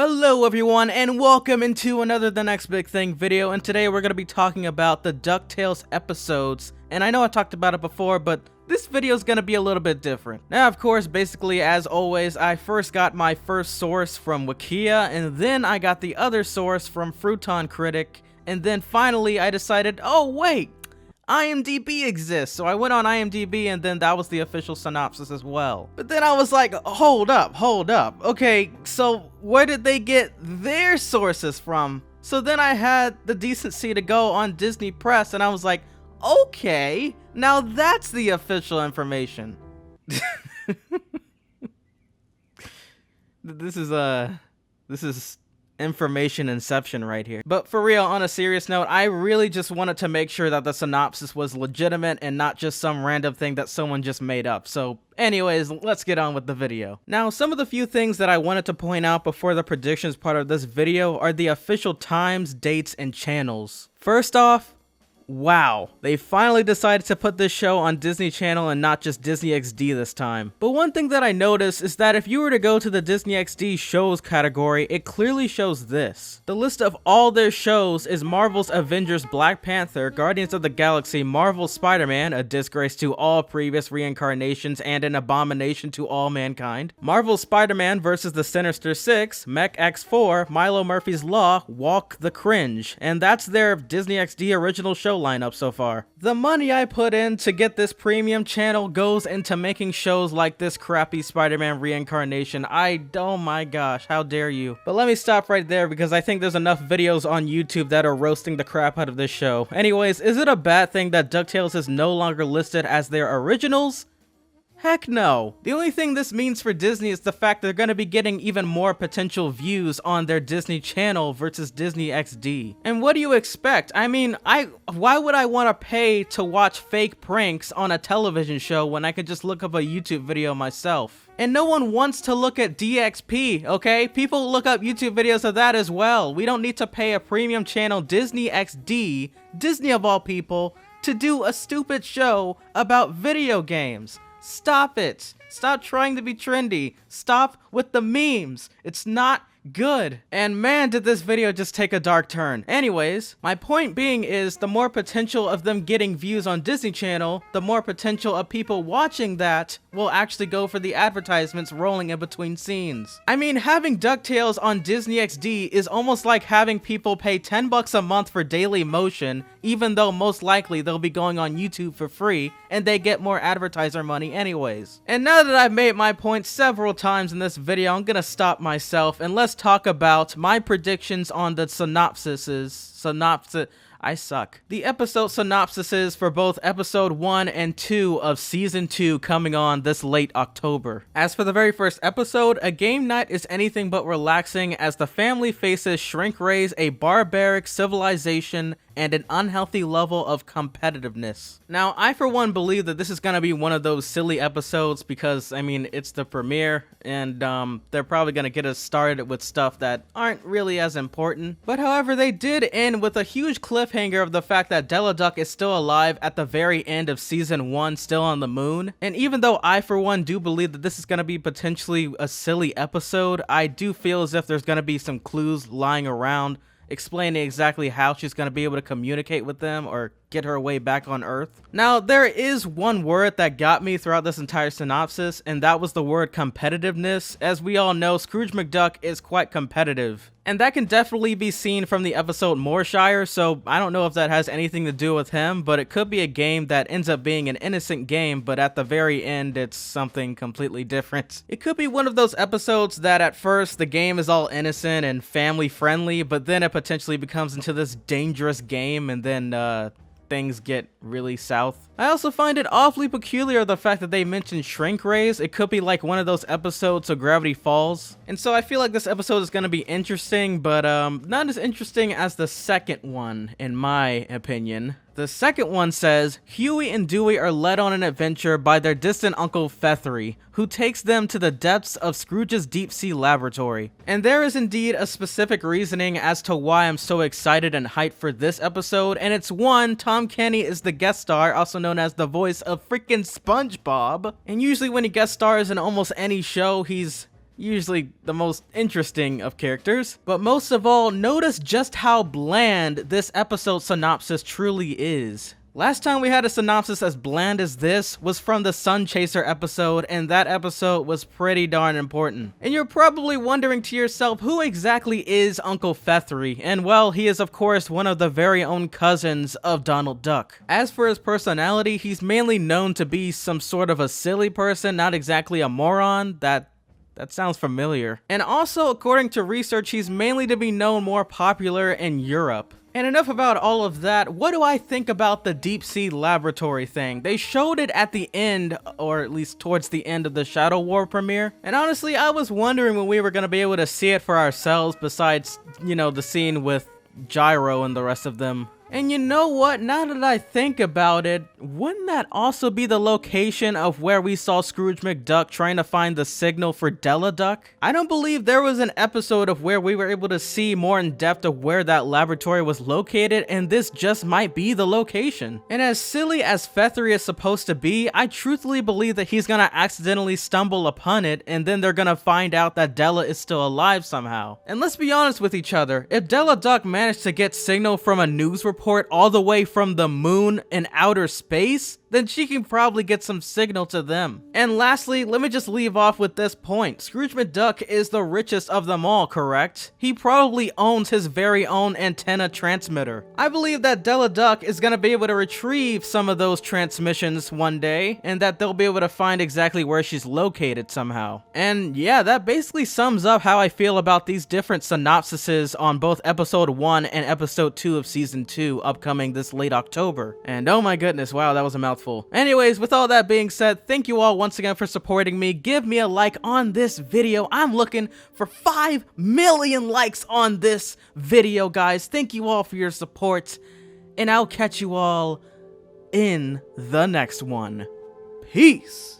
Hello everyone and welcome into another The Next Big Thing video, and today we're going to be talking about the DuckTales episodes. And I know I talked about it before, but this video is going to be a little bit different. Now, of course, basically, as always, I first got my first source from Wikia, and then I got the other source from Fruiton Critic, and then finally I decided, oh wait, IMDb exists, so I went on IMDb and then that was the official synopsis as well. But then I was like, hold up, okay, so where did they get their sources from? So then I had the decency to go on Disney Press and I was like, okay, now that's the official information. This is information inception right here. But for real, on a serious note, I really just wanted to make sure that the synopsis was legitimate and not just some random thing that someone just made up. So anyways, let's get on with the video. Now, some of the few things that I wanted to point out before the predictions part of this video are the official times, dates, and channels. First off, wow, they finally decided to put this show on Disney Channel and not just Disney XD this time. But one thing that I noticed is that if you were to go to the Disney XD shows category, it clearly shows this. The list of all their shows is Marvel's Avengers Black Panther, Guardians of the Galaxy, Marvel's Spider-Man, a disgrace to all previous reincarnations and an abomination to all mankind, Marvel's Spider-Man vs. the Sinister Six, Mech X4, Milo Murphy's Law, Walk the Cringe, and that's their Disney XD original show lineup so far. The money I put in to get this premium channel goes into making shows like this crappy Spider-Man reincarnation. Oh my gosh, how dare you. But let me stop right there because I think there's enough videos on YouTube that are roasting the crap out of this show. Anyways, is it a bad thing that DuckTales is no longer listed as their originals? Heck no. The only thing this means for Disney is the fact they're going to be getting even more potential views on their Disney Channel versus Disney XD. And what do you expect? I mean, why would I want to pay to watch fake pranks on a television show when I could just look up a YouTube video myself? And no one wants to look at DXP, okay? People look up YouTube videos of that as well. We don't need to pay a premium channel, Disney XD, Disney of all people, to do a stupid show about video games. Stop it. Stop trying to be trendy. Stop with the memes. It's not good. And man, did this video just take a dark turn. Anyways, my point being is the more potential of them getting views on Disney Channel, the more potential of people watching that will actually go for the advertisements rolling in between scenes. I mean, having DuckTales on Disney XD is almost like having people pay $10 a month for Daily Motion, even though most likely they'll be going on YouTube for free and they get more advertiser money anyways. And now that I've made my point several times in this video, I'm gonna stop myself and let's talk about my predictions on the I suck. The episode synopsises for both episode 1 and 2 of season 2 coming on this late October. As for the very first episode, a game night is anything but relaxing as the family faces shrink rays, a barbaric civilization, and an unhealthy level of competitiveness. Now, I for one believe that this is gonna be one of those silly episodes because, I mean, it's the premiere and they're probably gonna get us started with stuff that aren't really as important. But however, they did end with a huge cliffhanger of the fact that Duck is still alive at the very end of season 1, still on the moon. And even though I for one do believe that this is gonna be potentially a silly episode, I do feel as if there's gonna be some clues lying around explaining exactly how she's going to be able to communicate with them or get her way back on Earth. Now, there is one word that got me throughout this entire synopsis, and that was the word competitiveness. As we all know, Scrooge McDuck is quite competitive. And that can definitely be seen from the episode Morshire, so I don't know if that has anything to do with him, but it could be a game that ends up being an innocent game, but at the very end, it's something completely different. It could be one of those episodes that at first the game is all innocent and family friendly, but then it potentially becomes into this dangerous game, and then, things get really south. I also find it awfully peculiar the fact that they mentioned shrink rays. It could be like one of those episodes of Gravity Falls. And so I feel like this episode is going to be interesting, but not as interesting as the second one, in my opinion. The second one says, Huey and Dewey are led on an adventure by their distant uncle Feathery, who takes them to the depths of Scrooge's deep-sea laboratory. And there is indeed a specific reasoning as to why I'm so excited and hyped for this episode, and it's one, Tom Kenny is the guest star, also known as the voice of freaking SpongeBob. And usually when he guest stars in almost any show, he's usually the most interesting of characters. But most of all, notice just how bland this episode synopsis truly is. Last time we had a synopsis as bland as this was from the Sun Chaser episode, and that episode was pretty darn important. And you're probably wondering to yourself, who exactly is Uncle Feathery? And well, he is of course one of the very own cousins of Donald Duck. As for his personality, he's mainly known to be some sort of a silly person, not exactly a moron. That sounds familiar. And also, according to research, he's mainly to be known more popular in Europe. And enough about all of that. What do I think about the deep sea laboratory thing? They showed it at the end, or at least towards the end of the Shadow War premiere. And honestly, I was wondering when we were going to be able to see it for ourselves, besides, you know, the scene with Gyro and the rest of them. And you know what, now that I think about it, wouldn't that also be the location of where we saw Scrooge McDuck trying to find the signal for Della Duck? I don't believe there was an episode of where we were able to see more in depth of where that laboratory was located, and this just might be the location. And as silly as Feathery is supposed to be, I truthfully believe that he's gonna accidentally stumble upon it, and then they're gonna find out that Della is still alive somehow. And let's be honest with each other, if Della Duck managed to get signal from a news report all the way from the moon in outer space, then she can probably get some signal to them. And lastly, let me just leave off with this point. Scrooge McDuck is the richest of them all, correct? He probably owns his very own antenna transmitter. I believe that Della Duck is gonna be able to retrieve some of those transmissions one day, and that they'll be able to find exactly where she's located somehow. And yeah, that basically sums up how I feel about these different synopsises on both episode 1 and episode 2 of season 2, upcoming this late October. And oh my goodness, wow, that was a mouthful. Anyways, with all that being said, thank you all once again for supporting me. Give me a like on this video. I'm looking for 5 million likes on this video, guys. Thank you all for your support, and I'll catch you all in the next one. Peace.